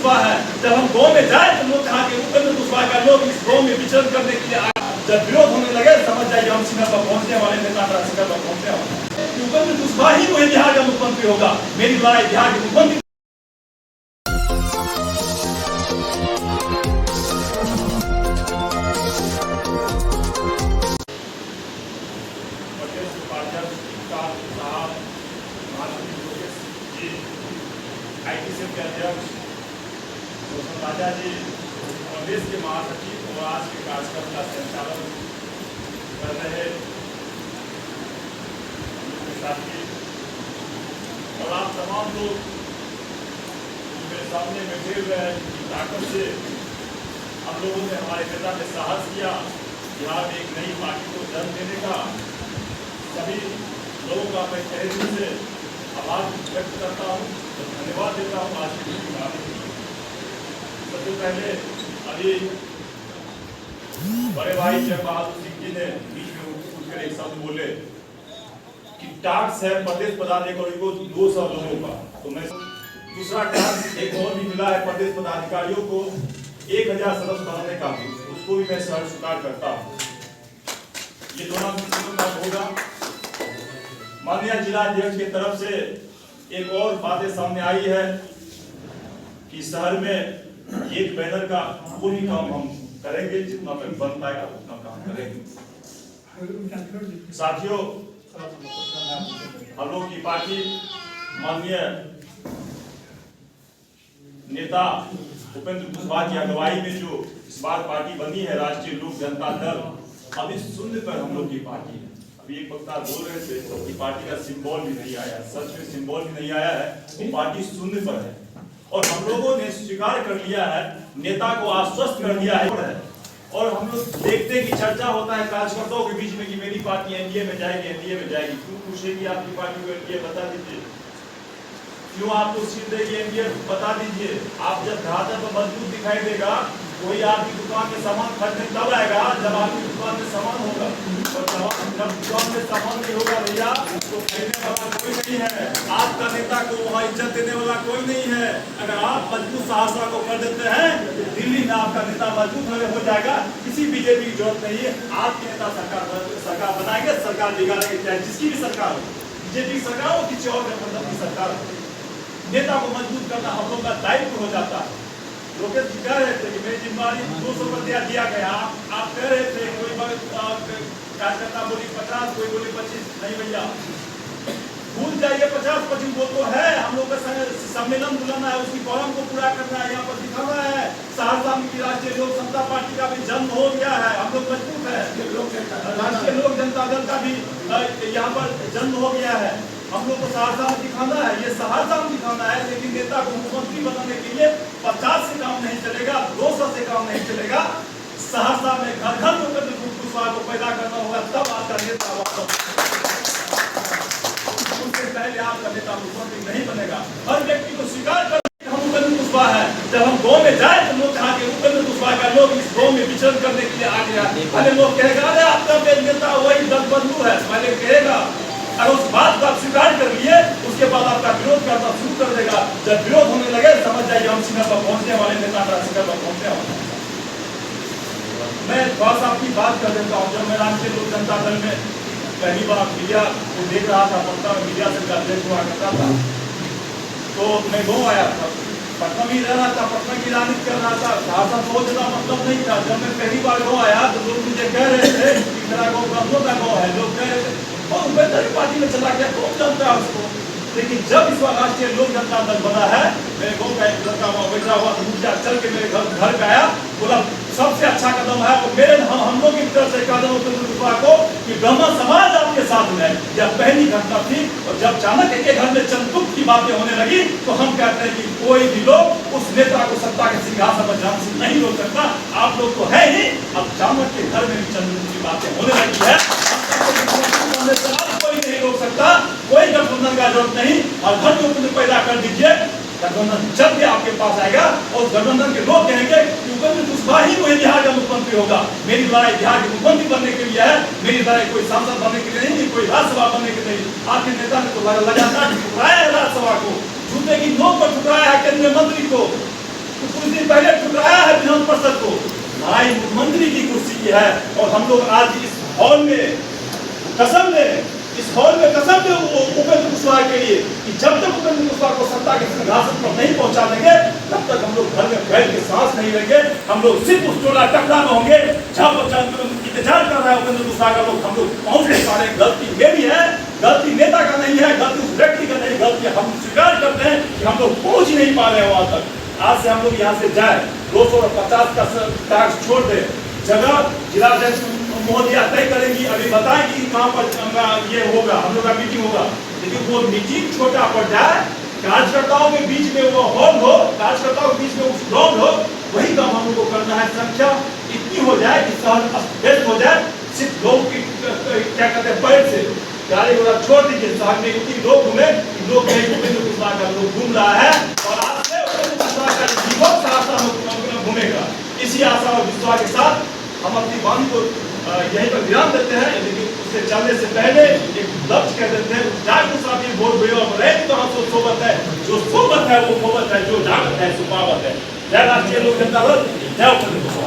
कुशवाहा है। जब हम गाँव में जाए तो लोग कहा कि उपेंद्र कुशवाहा का लोग इस गाँव में विचरण करने के लिए आए। जब विरोध होने लगे समझ जाइए हम सीमा पर पहुंचने वाले, नेता शिखर पर पहुंचने वाले। उपेंद्र कुशवाहा ही कोई बिहार का मुख्यमंत्री होगा। मेरी लड़ाई बिहार के मुख्यमंत्री ITSEL के अध्यक्ष राजा जी, प्रदेश के महासचिव और आज के कार्यकर्ता संचालन कर रहे साथी और आप तमाम लोग मेरे सामने बैठे हुए हैं। ताकत से हम लोगों ने, हमारे नेता ने साहस किया बिहार में एक नई पार्टी को जन्म देने का। सभी लोगों का मैं तहे दिल से आभार व्यक्त करता हूँ, धन्यवाद देता हूँ। आज की सबसे पहले अभी बड़े भाई जय बहादुर सिंह जी ने बीच में उठकर एक शब्द बोले कि टास्क है प्रदेश पदाधिकारियों को 200 लोगों का। तो मैं दूसरा टास्क एक और भी मिला है प्रदेश पदाधिकारियों को 1000 सदस्य बनाने का, उसको भी मैं स्वीकार करता हूँ। ये दोनों का होगा। माननीय जिला अध्यक्ष की तरफ से एक और बातें सामने आई है कि शहर में एक बैनर का पूरी काम हम करेंगे, जितना बन पाएगा उतना काम करेंगे। साथियों, हम लोग की पार्टी माननीय नेता उपेंद्र कुशवाहा की अगुवाई में जो इस बार पार्टी बनी है राष्ट्रीय लोक जनता दल, अभी शून्य पर हम लोग की पार्टी है। अभी एक वक्ता बोल रहे थे कि पार्टी का सिंबल भी नहीं आया, सच में सिंबल भी नहीं आया है, वो पार्टी शून्य पर है। और हम लोगों ने स्वीकार कर लिया है, नेता को आश्वस्त कर दिया है। और हम लोग देखते हैं कि चर्चा होता है कार्यकर्ताओं के बीच में कि मेरी पार्टी एनडीए में जाएगी, एनडीए में जाएगी। क्यों पूछेगी आपकी पार्टी को एनडीए? बता दीजिए क्यों आपको सीट देगी एनडीए? बता दीजिए। आप जब ढांचा पर मजबूत दिखाई देगा, कोई आपकी दुकान में सामान खरीदने तब आएगा जब आपकी दुकान में सामान होगा। और जब दुकान में सामान नहीं होगा भैया, तो खरीदने वाला कोई नहीं है। आपका नेता को वहाँ इज्जत देने वाला कोई नहीं है। अगर आप मजबूत सहरसा को कर देते हैं, दिल्ली में आपका नेता मजबूत हो जाएगा। किसी बीजेपी की जरूरत नहीं है। आपके नेता सरकार बनाएंगे, सरकार बिगाड़ेंगे, चाहे जिसकी भी सरकार हो, बीजेपी सरकार हो, किसी और गठबंधन की सरकार हो। नेता को मजबूत करना हम लोग का दायित्व हो जाता है। लोकेश जी कह रहे थे कि मेरी जिम्मेदारी 200 रुपया दिया गया। आप कह रहे थे कोई कार्यकर्ता बोली 50, कोई बोली 25। नहीं भैया, भूल जाइए 50-25 वो तो है। हम लोग का सम्मेलन बुलाना है, उसकी फॉर्म को पूरा करना है, यहाँ पर दिखाना है। सहरसा में राष्ट्रीय लोक समता पार्टी का भी जन्म हो गया है, हम लोग मजबूत है। राष्ट्रीय लोक जनता दल का भी यहाँ पर जन्म हो गया है। हम लोग को सहरसा में दिखाना है, ये सहरसा में दिखाना है। लेकिन नेता को मुख्यमंत्री बनाने के लिए 50 से काम नहीं चलेगा, 200 से काम नहीं चलेगा। सहरसा में घर घर उपेंद्र कुशवाहा को पैदा करना होगा, तब आपका नेता उससे पहले आपका नेता मुख्यमंत्री नहीं बनेगा। हर व्यक्ति को स्वीकार कर हम उपेंद्र कुशवाहा है। जब हम गाँव में जाए तो लोग कहा कि उपेंद्र कुशवाहा का लोग इस गाँव में विचरण करने के लिए आ गया। पहले लोग कहेगा अरे आपका नेता वही दलबंधु है, पहले कहेगा। अगर उस बात को आप स्वीकार कर लिए, उसके बाद आपका विरोध करना शुरू कर देगा। जब विरोध होने लगे समझ जाइए हम सीमा पर पहुंचने वाले, नेता शिखर पर पहुंचने वाले। मैं थोड़ा सा आपकी बात कर देता हूँ। जब मैं राष्ट्रीय लोक जनता दल में पहली बार मीडिया को देख रहा था, पटना में मीडिया से अध्यक्ष हुआ करता था, तो मैं गाँव आया था। पटना में रह रहा था, पटना की राजनीति कर रहा था। सहरसा बहुत ज्यादा मतलब नहीं था। जब मैं पहली बार गाँव आया तो लोग मुझे कह रहे थे कि मेरा गाँव ब्राह्मणों का गाँव है। लोग कह रहे थे उपेंद्र पार्टी में चला गया, कौन जानता है उसको। लेकिन जब इस बार राष्ट्रीय लोक जनता दल बना है, मेरे गाँव का एक लड़का वहाँ बैठा हुआ तो मुझे चल के मेरे घर पे आया, बोला सबसे अच्छा कदम है। और मेरे हम लोग की तरफ से कदम उपेंद्र कुशवाहा को कि ब्राह्मण समाज आपके साथ में, यह पहली घटना थी। और जब चाणक्य के घर में चंद्रगुप्त की बातें होने लगी तो हम कहते हैं कि कोई भी लोग उस नेता को सत्ता के सिंहासन पर जाने से नहीं रोक सकता। आप लोग तो है ही, अब चाणक्य के घर में भी चंद्रगुप्त की बातें होने लगी है। कोई नहीं रोक सकता, कोई गठबंधन का जरूरत नहीं। और घर में पैदा कर दीजिए, गठबंधन जब भी आपके पास आएगा और गठबंधन के लोग कहेंगे कि उपेंद्र कुशवाहा ही कोई बिहार का मुख्यमंत्री होगा। मेरी लड़ाई बिहार के मुख्यमंत्री बनने के लिए है, मेरी लड़ाई कोई सांसद बनने के लिए नहीं, कोई राज्यसभा बनने के लिए। आपके नेता ने तो लगातार ठुकराया है राज्यसभा को, जूते की नोक पर ठुकराया है केंद्रीय मंत्री को। है। और हम लोग आज इस हॉल में कसम ले, इस हॉल में कसम ले उपेंद्र कुशवाहा के लिए कि जब तक उपेंद्र कुशवाहा को सत्ता के सिंहासन पर नहीं पहुंचा देंगे तब तक हम लोग घर में बैठ के सांस नहीं लेंगे। हम लोग सिर्फ उस टोला टकरा में होंगे जहां पर इंतजार कर रहा है उपेंद्र कुशवाहा का लोग, हम लोग पहुंच नहीं पा रहे। गलती मेरी है, गलती नेता का नहीं है, गलती उस व्यक्ति का नहीं, गलती हम स्वीकार करते हैं कि हम लोग पहुंच नहीं पा रहे हैं वहां तक। आज से हम लोग यहाँ से जाए 250 का टैक्स छोड़ दे, जगह जिलाध्यक्ष महोदया तय करेंगी, अभी बताएंगी कहाँ पर ये होगा, हम लोग का मीटिंग होगा। लेकिन वो मीटिंग छोटा पड़ जाए, कार्यकर्ताओं के बीच में वो हॉल हो, कार्यकर्ताओं के बीच में वो ग्राउंड हो, वही काम हम लोग को करना है। संख्या इतनी हो जाए कि शहर अस्त हो जाए, सिर्फ लोग की क्या कहते हैं पैर से गाड़ी घोड़ा छोड़ दीजिए, शहर में इतनी लोग घूमे, लोग उपेंद्र कुशवाहा का लोग घूम रहा है और आज से उपेंद्र कुशवाहा का जीवन सारा घूमेगा। इसी आशा और विश्वास के साथ हम अपनी वाणी को यहीं पर विराम देते हैं। लेकिन उससे चलने से पहले एक लक्ष्य कह देते हैं, जागरूक साथी वोट हुए और रहे तो हम सोबत है, जो सोबत है वो मोहब्बत है, जो जागत है सुपावत है। जय राष्ट्रीय लोक जनता दल, जय उपेंद्र कुशवाहा।